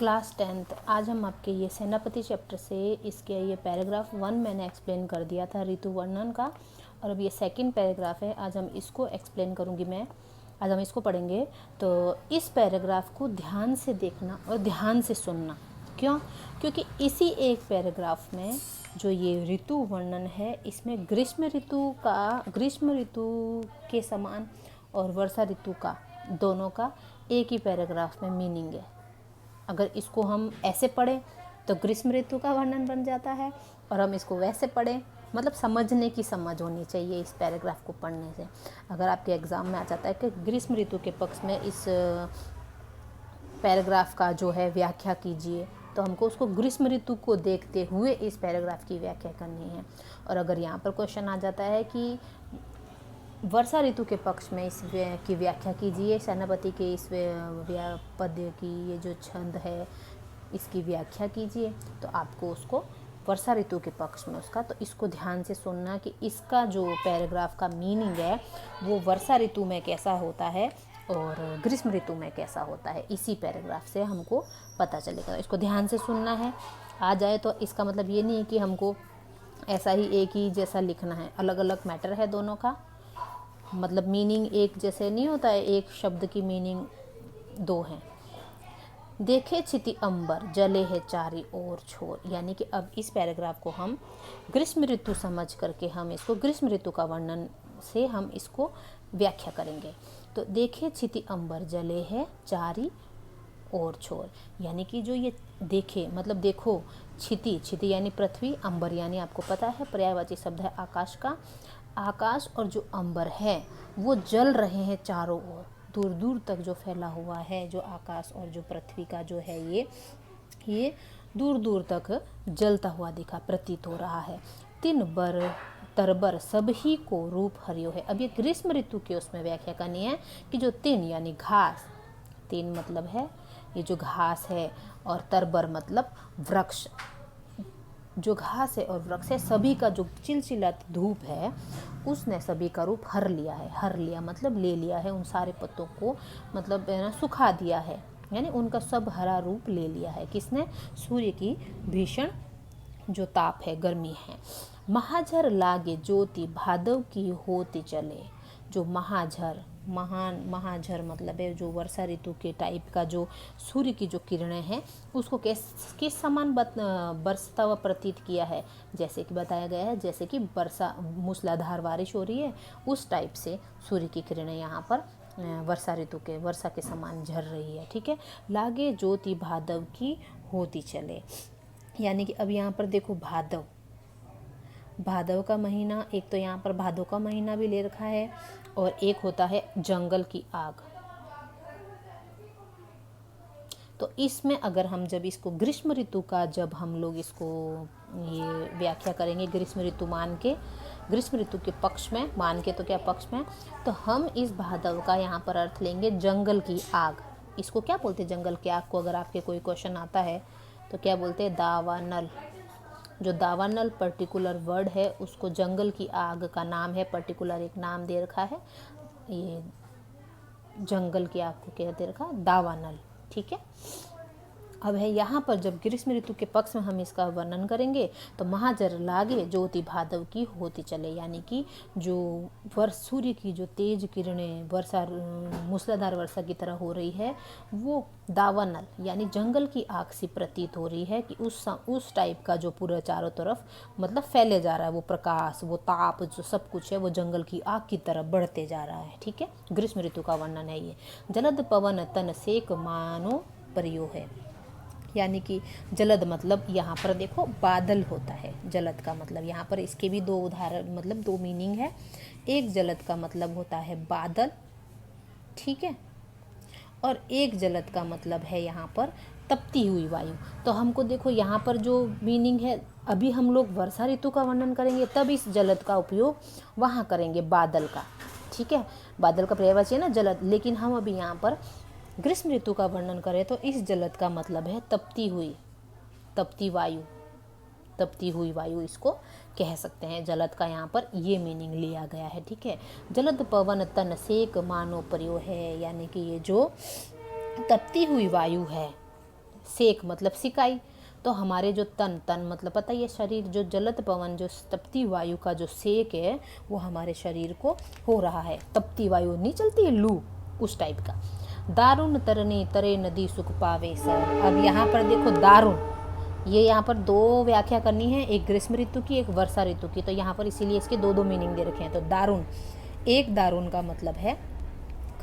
Class 10th। आज हम आपके ये सेनापति चैप्टर से इसके ये पैराग्राफ 1 मैंने एक्सप्लेन कर दिया था ऋतु वर्णन का, और अब ये सेकंड पैराग्राफ है। आज हम इसको एक्सप्लेन करूँगी मैं। आज हम इसको पढ़ेंगे। तो इस पैराग्राफ को ध्यान से देखना और ध्यान से सुनना। क्यों? क्योंकि इसी एक पैराग्राफ में जो ये ऋतु वर्णन है, इसमें ग्रीष्म ऋतु के समान और वर्षा ऋतु का, दोनों का एक ही पैराग्राफ में मीनिंग है। अगर इसको हम ऐसे पढ़ें तो ग्रीष्म ऋतु का वर्णन बन जाता है, और हम इसको वैसे पढ़ें, मतलब समझने की समझ होनी चाहिए इस पैराग्राफ को पढ़ने से। अगर आपके एग्ज़ाम में आ जाता है कि ग्रीष्म ऋतु के पक्ष में इस पैराग्राफ का जो है व्याख्या कीजिए, तो हमको उसको ग्रीष्म ऋतु को देखते हुए इस पैराग्राफ की व्याख्या करनी है। और अगर यहाँ पर क्वेश्चन आ जाता है कि वर्षा ऋतु के पक्ष में इस की व्याख्या कीजिए, सेनापति के इस पद्य की ये जो छंद है इसकी व्याख्या कीजिए, तो आपको उसको वर्षा ऋतु के पक्ष में उसका, तो इसको ध्यान से सुनना कि इसका जो पैराग्राफ का मीनिंग है वो वर्षा ऋतु में कैसा होता है और ग्रीष्म ऋतु में कैसा होता है, इसी पैराग्राफ से हमको पता चलेगा। इसको ध्यान से सुनना है। आ जाए तो इसका मतलब ये नहीं है कि हमको ऐसा ही एक ही जैसा लिखना है, अलग अलग मैटर है दोनों का। मतलब मीनिंग एक जैसे नहीं होता है, एक शब्द की मीनिंग दो हैं। देखे छिति अंबर जले है चारी ओर छोर, यानी कि अब इस पैराग्राफ को हम ग्रीष्म ऋतु समझ करके हम इसको ग्रीष्म ऋतु का वर्णन से हम इसको व्याख्या करेंगे। तो देखे छिति अंबर जले है चारी और छोर, यानी कि जो ये देखे मतलब देखो, छिति यानी पृथ्वी, अंबर यानी आपको पता है पर्यायवाची शब्द है आकाश का। आकाश और जो अंबर है वो जल रहे हैं चारों ओर, दूर दूर तक जो फैला हुआ है जो आकाश और जो पृथ्वी का जो है ये दूर दूर तक जलता हुआ दिखा प्रतीत हो रहा है। तीन बर तरबर सभी को रूप हरियो है। अब ये ग्रीष्म ऋतु के उसमें व्याख्या करनी है कि जो तीन यानी घास, तीन मतलब है ये जो घास है, और तरबर मतलब वृक्ष, जो घास है और वृक्ष है, सभी का जो चिलचिलाती धूप है उसने सभी का रूप हर लिया है। हर लिया मतलब ले लिया है, उन सारे पत्तों को मतलब है ना सुखा दिया है, यानी उनका सब हरा रूप ले लिया है। किसने? सूर्य की भीषण जो ताप है, गर्मी है। महाझर लागे ज्योति भादव की होती चले, जो महाझर मतलब है जो वर्षा ऋतु के टाइप का जो सूर्य की जो किरणें हैं उसको किस समान बरसता हुआ प्रतीत किया है, जैसे कि बताया गया है जैसे कि मूसलाधार बारिश हो रही है, उस टाइप से सूर्य की किरणें यहाँ पर वर्षा के समान झर रही है। ठीक है। लागे ज्योति भादव की होती चले, यानी कि अब यहाँ पर देखो भादव का महीना, एक तो यहाँ पर भादव का महीना भी ले रखा है, और एक होता है जंगल की आग। तो इसमें अगर हम जब इसको ग्रीष्म ऋतु का जब हम लोग इसको ये व्याख्या करेंगे ग्रीष्म ऋतु मान के, ग्रीष्म ऋतु के पक्ष में मान के, तो क्या पक्ष में, तो हम इस भादव का यहाँ पर अर्थ लेंगे जंगल की आग। इसको क्या बोलते हैं जंगल की आग को? अगर आपके कोई क्वेश्चन आता है तो क्या बोलते हैं? दावानल। जो दावानल पर्टिकुलर वर्ड है उसको जंगल की आग का नाम है, पर्टिकुलर एक नाम दे रखा है, ये जंगल की आग को क्या दे रखा? दावानल। ठीक है। अब है यहाँ पर जब ग्रीष्म ऋतु के पक्ष में हम इसका वर्णन करेंगे तो महाजर लागे ज्योति भादव की होती चले, यानी कि जो सूर्य की जो तेज किरणें मूसलाधार वर्षा की तरह हो रही है वो दावानल यानी जंगल की आग सी प्रतीत हो रही है कि उस टाइप का जो पूरा चारों तरफ मतलब फैले जा रहा है, वो प्रकाश, वो ताप, जो सब कुछ है वो जंगल की आग की तरफ बढ़ते जा रहा है। ठीक है। ग्रीष्म ऋतु का वर्णन है ये। जलद पवन तन सेक मानो परियो है, यानी कि जलद मतलब यहाँ पर देखो बादल होता है। जलद का मतलब यहाँ पर इसके भी दो उदाहरण मतलब दो मीनिंग है। एक जलद का मतलब होता है बादल, ठीक है, और एक जलद का मतलब है यहाँ पर तपती हुई वायु। तो हमको देखो यहाँ पर जो मीनिंग है, अभी हम लोग वर्षा ऋतु का वर्णन करेंगे तब इस जलद का उपयोग वहाँ करेंगे बादल का। ठीक है। बादल का पर्यायवाची है ना जलद, लेकिन हम अभी यहाँ पर ग्रीष्म ऋतु का वर्णन करें तो इस जलद का मतलब है तपती हुई वायु इसको कह सकते हैं। जलद का यहाँ पर ये मीनिंग लिया गया है। ठीक है। जलद पवन तन सेक मानो परियो है, यानी कि ये जो तपती हुई वायु है सेक मतलब सिकाई। तो हमारे जो तन तन मतलब पता ही है शरीर, जो जलत पवन जो तपती वायु का जो सेक है वो हमारे शरीर को हो रहा है। तपती वायु नहीं चलती है, लू, उस टाइप का। दारुण तरनी तरे नदी सुख पावे सर। अब यहाँ पर देखो दारुण, ये यहाँ पर दो व्याख्या करनी है, एक ग्रीष्म ऋतु की, एक वर्षा ऋतु की। तो यहाँ पर इसीलिए इसके दो दो मीनिंग दे रखे हैं। तो दारुण, एक दारुण का मतलब है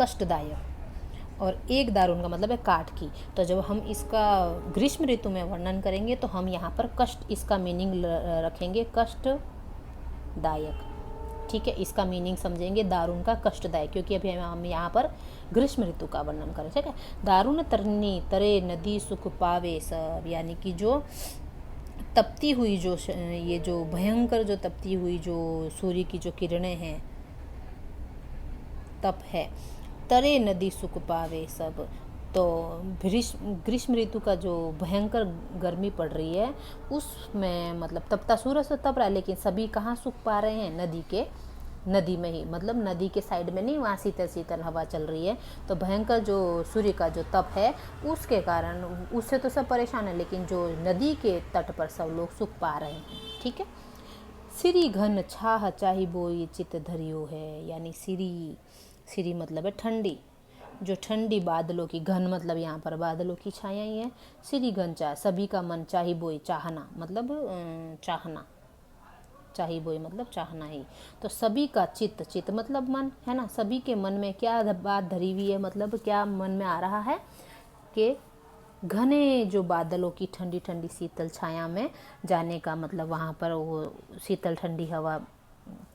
कष्टदायक और एक दारुण का मतलब है काट की। तो जब हम इसका ग्रीष्म ऋतु में वर्णन करेंगे तो हम यहाँ पर कष्ट, इसका मीनिंग रखेंगे कष्टदायक। ठीक है, इसका मीनिंग समझेंगे दारुण का कष्टदायक, क्योंकि अभी हम यहाँ पर ग्रीष्म ऋतु का वर्णन करें। ठीक है, दारुण तरनी तरे नदी सुख पावे सब, यानी कि जो तपती हुई जो ये जो भयंकर जो तपती हुई जो सूर्य की जो किरणें हैं, तप है, तरे नदी सुख पावे सब। तो ग्रीष्म ऋतु का जो भयंकर गर्मी पड़ रही है उसमें मतलब तपता सूरज तो तप रहा है, लेकिन सभी कहाँ सुख पा रहे हैं, नदी में ही, मतलब नदी के साइड में नहीं, वहाँ शीतल शीतल हवा चल रही है। तो भयंकर जो सूर्य का जो तप है उसके कारण उससे तो सब परेशान है, लेकिन जो नदी के तट पर सब लोग सुख पा रहे हैं। ठीक है, सिरी घन छाह चाही बोई चित धरियो है, यानी सिरी मतलब है ठंडी, जो ठंडी बादलों की, घन मतलब यहाँ पर बादलों की छाया ही है। सिरी घन चाह, सभी का मन चाही बोई, चाहना मतलब चाहना, चाही बोई मतलब चाहना ही। तो सभी का चित्त मतलब मन है ना, सभी के मन में क्या बात धरी हुई है, मतलब क्या मन में आ रहा है कि घने जो बादलों की ठंडी ठंडी शीतल छाया में जाने का, मतलब वहाँ पर वो शीतल ठंडी हवा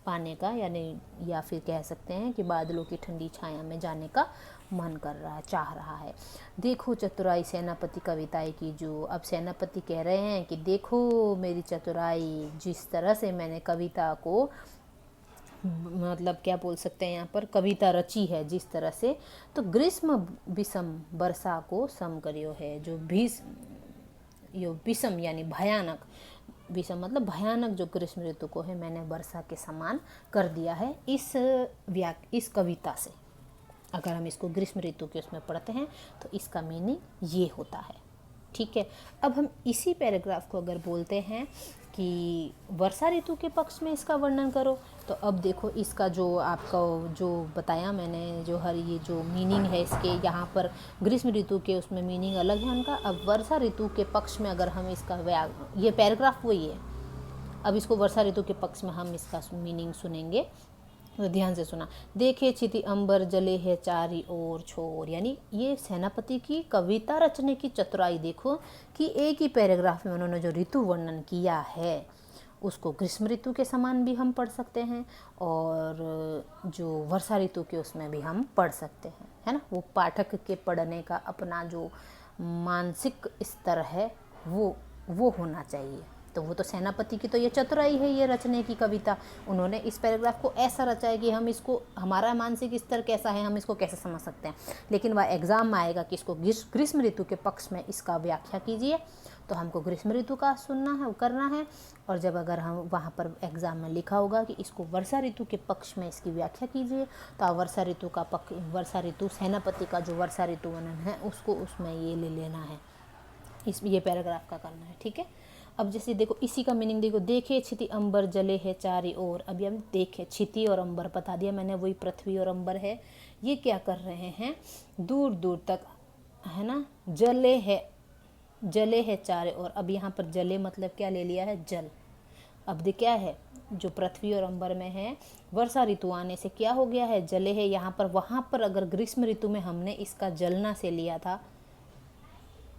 पाने का, यानी या फिर कह सकते हैं कि बादलों की ठंडी छाया में जाने का मन कर रहा है, चाह रहा है। देखो चतुराई सेनापति कविताएं की जो, अब सेनापति कह रहे हैं कि देखो मेरी चतुराई, जिस तरह से मैंने कविता को मतलब क्या बोल सकते हैं यहाँ पर, कविता रची है जिस तरह से। तो ग्रीष्म विषम वर्षा को सम करियो है, जो यो विषम यानी भयानक, विषम मतलब भयानक जो ग्रीष्म ऋतु को है मैंने वर्षा के समान कर दिया है इस कविता से। अगर हम इसको ग्रीष्म ऋतु के उसमें पढ़ते हैं तो इसका मीनिंग ये होता है। ठीक है, अब हम इसी पैराग्राफ को अगर बोलते हैं कि वर्षा ऋतु के पक्ष में इसका वर्णन करो, तो अब देखो इसका जो आपका जो बताया मैंने, जो हर ये जो मीनिंग है इसके, यहाँ पर ग्रीष्म ऋतु के उसमें मीनिंग अलग है उनका। अब वर्षा ऋतु के पक्ष में अगर हम इसका ये पैराग्राफ वही है, अब इसको वर्षा ऋतु के पक्ष में हम इसका मीनिंग सुनेंगे, तो ध्यान से सुना। देखे छिति अंबर जले है चारी ओर छोर, यानी ये सेनापति की कविता रचने की चतुराई देखो कि एक ही पैराग्राफ में उन्होंने जो ऋतु वर्णन किया है उसको ग्रीष्म ऋतु के समान भी हम पढ़ सकते हैं, और जो वर्षा ऋतु के उसमें भी हम पढ़ सकते हैं, है ना। वो पाठक के पढ़ने का अपना जो मानसिक स्तर है वो होना चाहिए। तो वो तो सेनापति की तो ये चतुराई है, ये रचने की कविता, उन्होंने इस पैराग्राफ को ऐसा रचा है कि हम इसको, हमारा मानसिक स्तर कैसा है हम इसको कैसे समझ सकते हैं। लेकिन वह एग्जाम में आएगा कि इसको ग्रीष्म ऋतु के पक्ष में इसका व्याख्या कीजिए, तो हमको ग्रीष्म ऋतु का सुनना है, करना है। और जब अगर हम वहाँ पर एग्जाम में लिखा होगा कि इसको वर्षा ऋतु के पक्ष में इसकी व्याख्या कीजिए, तो आप वर्षा ऋतु सेनापति का जो वर्षा ऋतु वर्णन है उसको उसमें ये ले लेना है, ये पैराग्राफ का करना है। ठीक है, अब जैसे देखो इसी का मीनिंग देखो, देखे छिति अंबर जले है चारी ओर। अभी हम देखे छिति और अंबर बता दिया मैंने, वही पृथ्वी और अंबर है। ये क्या कर रहे हैं, दूर दूर तक, है ना, जले है चारे ओर। अब यहाँ पर जले मतलब क्या ले लिया है, जल। अब क्या है, जो पृथ्वी और अंबर में है, वर्षा ऋतु आने से क्या हो गया है, जले है यहाँ पर। वहाँ पर अगर ग्रीष्म ऋतु में हमने इसका जलना से लिया था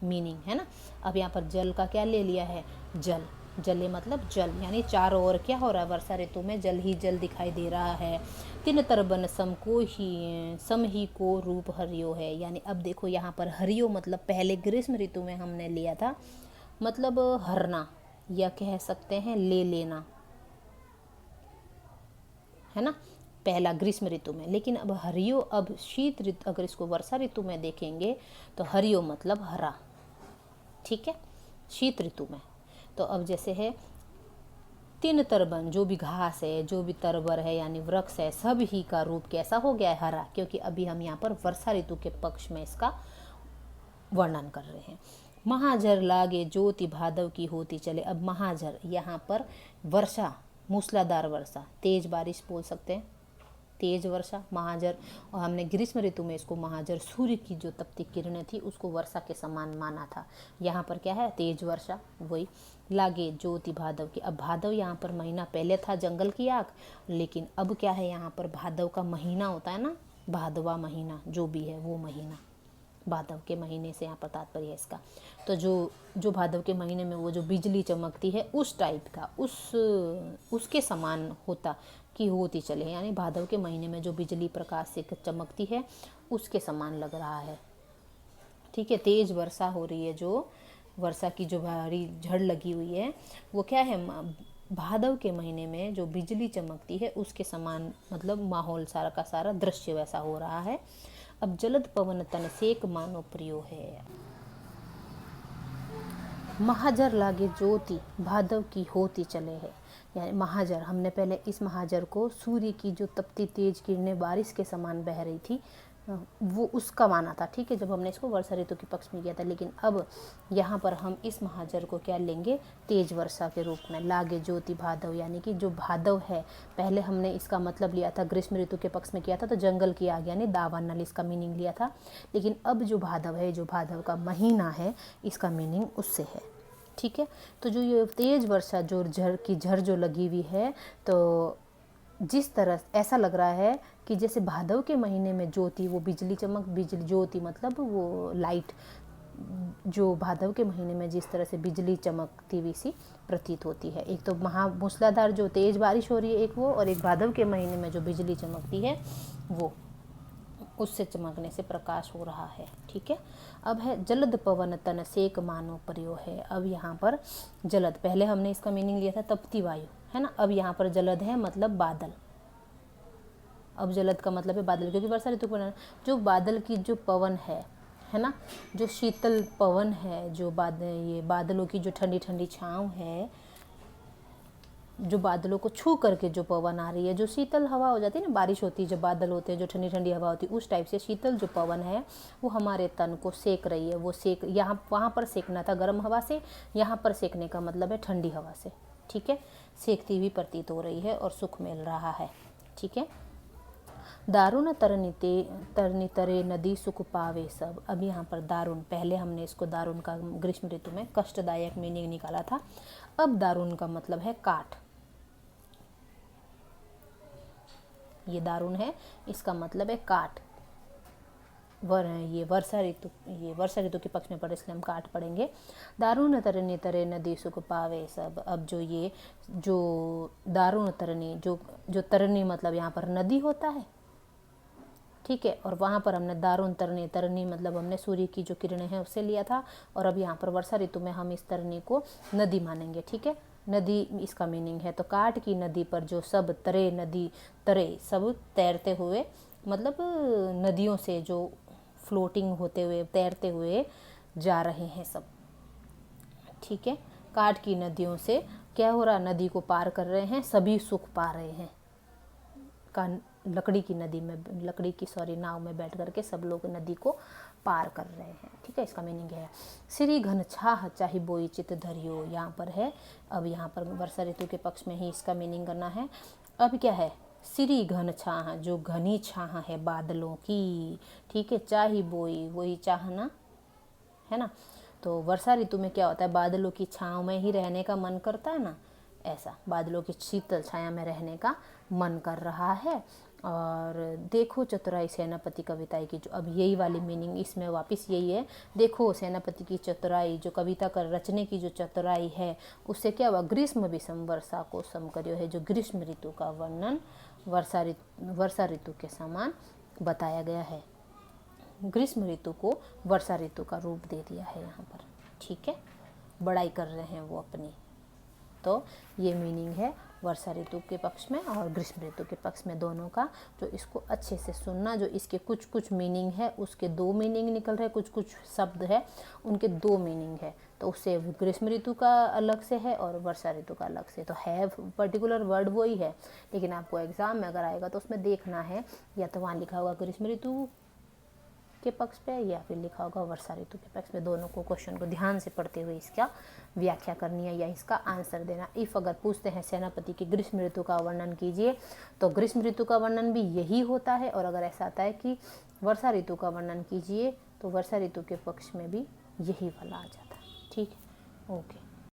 मीनिंग, है ना। अब यहाँ पर जल का क्या ले लिया है, जले मतलब जल, यानी चारों ओर क्या हो रहा है, वर्षा ऋतु में जल ही जल दिखाई दे रहा है। तिन तरबन सम ही को रूप हरियो है, यानी अब देखो यहाँ पर हरियो मतलब पहले ग्रीष्म ऋतु में हमने लिया था, मतलब हरना या कह सकते हैं ले लेना, है ना, पहला ग्रीष्म ऋतु में। लेकिन अब हरियो, अब शीत ऋतु, अगर इसको वर्षा ऋतु में देखेंगे तो हरियो मतलब हरा। ठीक है, शीत ऋतु में। तो अब जैसे है तीन तरबन, जो भी घास है, जो भी तरबर है यानी वृक्ष है, सब ही का रूप कैसा हो गया है, हरा, क्योंकि अभी हम यहाँ पर वर्षा ऋतु के पक्ष में इसका वर्णन कर रहे हैं। महाझर लागे ज्योति भादव की होती चले। अब महाझर, यहाँ पर वर्षा, मूसलाधार वर्षा, तेज बारिश बोल सकते हैं, तेज वर्षा, महाजर। और हमने ग्रीष्म ऋतु में इसको महाजर, सूर्य की जो तपती किरणें थी उसको वर्षा के समान माना था। यहाँ पर क्या है, तेज वर्षा। वही लागे ज्योति भादव की। अब भादव यहाँ पर महीना, पहले था जंगल की आग, लेकिन अब क्या है, यहाँ पर भादव का महीना होता है ना, भादवा महीना जो भी है वो महीना, भादव के महीने से यहाँ पर तात्पर्य है इसका। तो जो भादव के महीने में वो जो बिजली चमकती है उस टाइप का, उसके समान होता कि होती चले, यानी भादव के महीने में जो बिजली प्रकाश से चमकती है उसके समान लग रहा है। ठीक है, तेज वर्षा हो रही है, जो वर्षा की जो भारी झड़ लगी हुई है वो क्या है, भादव के महीने में जो बिजली चमकती है उसके समान, मतलब माहौल सारा का सारा दृश्य वैसा हो रहा है। अब जलद पवन तन सेक मानो प्रियो है। महाजर लागे ज्योति भादव की होती चले है, यानी महाजर, हमने पहले इस महाजर को सूर्य की जो तपती तेज किरणें बारिश के समान बह रही थी वो उसका माना था। ठीक है, जब हमने इसको वर्षा ऋतु के पक्ष में किया था, लेकिन अब यहाँ पर हम इस महाजर को क्या लेंगे, तेज वर्षा के रूप में। लागे ज्योति भादव, यानी कि जो भादव है, पहले हमने इसका मतलब लिया था, ग्रीष्म ऋतु के पक्ष में किया था तो जंगल की आग यानी दावानल इसका मीनिंग लिया था, लेकिन अब जो भादव है, जो भादव का महीना है, इसका मीनिंग उससे है। ठीक है, तो जो ये तेज वर्षा, जो झड़ जो लगी हुई है, तो जिस तरह ऐसा लग रहा है कि जैसे भादव के महीने में ज्योति, वो बिजली चमक, बिजली ज्योति मतलब वो लाइट, जो भादव के महीने में जिस तरह से बिजली चमकती हुई सी प्रतीत होती है। एक तो मूसलाधार जो तेज बारिश हो रही है एक वो, और एक भादव के महीने में जो बिजली चमकती है वो, उससे चमकने से प्रकाश हो रहा है। ठीक है, अब है जलद पवन तन सेक मानो प्रयो है। अब यहाँ पर जलद, पहले हमने इसका मीनिंग लिया था तपती वायु, है ना, अब यहाँ पर जलद है मतलब बादल। अब जलद का मतलब है बादल, क्योंकि वर्षा ऋतु पर जो बादल की जो पवन है ना, जो शीतल पवन है, जो ये बादलों की जो ठंडी ठंडी छाँव है, जो बादलों को छू करके जो पवन आ रही है, जो शीतल हवा हो जाती है ना, बारिश होती है जब बादल होते हैं, जो ठंडी ठंडी हवा होती है, उस टाइप से शीतल जो पवन है वो हमारे तन को सेक रही है। वो सेक, यहाँ वहाँ पर सेकना था गर्म हवा से, यहाँ पर सेकने का मतलब है ठंडी हवा से। ठीक है, सेकती हुई प्रतीत हो रही है और सुख मिल रहा है। ठीक है, दारुण तरनी तरे नदी सुख पावे सब। अब यहाँ पर दारुण, पहले हमने इसको दारुण का ग्रीष्म ऋतु में कष्टदायक मीनिंग निकाला था, अब दारुण का मतलब है काट। ये दारुण है, इसका मतलब है काट। ये वर्षा ऋतु के पक्ष में पड़े, इसलिए हम काट पढ़ेंगे। दारुण तरनी तरे नदी सुख पावे सब। अब जो दारुण तरनी, जो तरनी मतलब यहाँ पर नदी होता है। ठीक है, और वहाँ पर हमने दारुण तरनी मतलब हमने सूर्य की जो किरणें हैं उससे लिया था, और अब यहाँ पर वर्षा ऋतु में हम इस तरनी को नदी मानेंगे। ठीक है, नदी इसका मीनिंग है। तो काट की नदी पर जो सब तरे, नदी तरे सब तैरते हुए, मतलब नदियों से जो फ्लोटिंग होते हुए, तैरते हुए जा रहे हैं सब। ठीक है, काट की नदियों से क्या हो रहा, नदी को पार कर रहे हैं, सभी सुख पा रहे हैं। लकड़ी की नाव में बैठ करके सब लोग नदी को पार कर रहे हैं। ठीक है, इसका मीनिंग है श्री घन छाह चाहे बोई चित धरियो, यहाँ पर है। अब यहाँ पर वर्षा ऋतु के पक्ष में ही इसका मीनिंग करना है। अब क्या है, श्री घन छाह, जो घनी छाह है बादलों की। ठीक है, चाहे बोई, वही चाहना है ना। तो वर्षा ऋतु में क्या होता है, बादलों की छाँव में ही रहने का मन करता है ना, ऐसा बादलों की शीतल छाया में रहने का मन कर रहा है। और देखो चतुराई सेनापति कविता की, जो अब यही वाली मीनिंग इसमें वापस यही है। देखो सेनापति की चतुराई, जो कविता कर रचने की जो चतुराई है, उससे क्या हुआ, ग्रीष्म विषम वर्षा को सम करियो है। जो ग्रीष्म ऋतु का वर्णन वर्षा ऋतु के समान बताया गया है। ग्रीष्म ऋतु को वर्षा ऋतु का रूप दे दिया है यहाँ पर। ठीक है, बड़ाई कर रहे हैं वो अपनी। तो ये मीनिंग है वर्षा ऋतु के पक्ष में और ग्रीष्म ऋतु के पक्ष में, दोनों का। जो इसको अच्छे से सुनना, जो इसके कुछ कुछ मीनिंग है उसके दो मीनिंग निकल रहे, कुछ कुछ शब्द है उनके दो मीनिंग है। तो उससे ग्रीष्म ऋतु का अलग से है और वर्षा ऋतु का अलग से। तो है पर्टिकुलर वर्ड वही है, लेकिन आपको एग्जाम में अगर आएगा तो उसमें देखना है, या तो वहाँ लिखा होगा ग्रीष्म ऋतु के पक्ष पे या फिर लिखा होगा वर्षा ऋतु के पक्ष में। दोनों को क्वेश्चन को ध्यान से पढ़ते हुए इसका व्याख्या करनी है या इसका आंसर देना। इफ अगर पूछते हैं सेनापति की ग्रीष्म ऋतु का वर्णन कीजिए, तो ग्रीष्म ऋतु का वर्णन भी यही होता है। और अगर ऐसा आता है कि वर्षा ऋतु का वर्णन कीजिए, तो वर्षा ऋतु के पक्ष में भी यही वाला आ जाता है। ठीक है, ओके।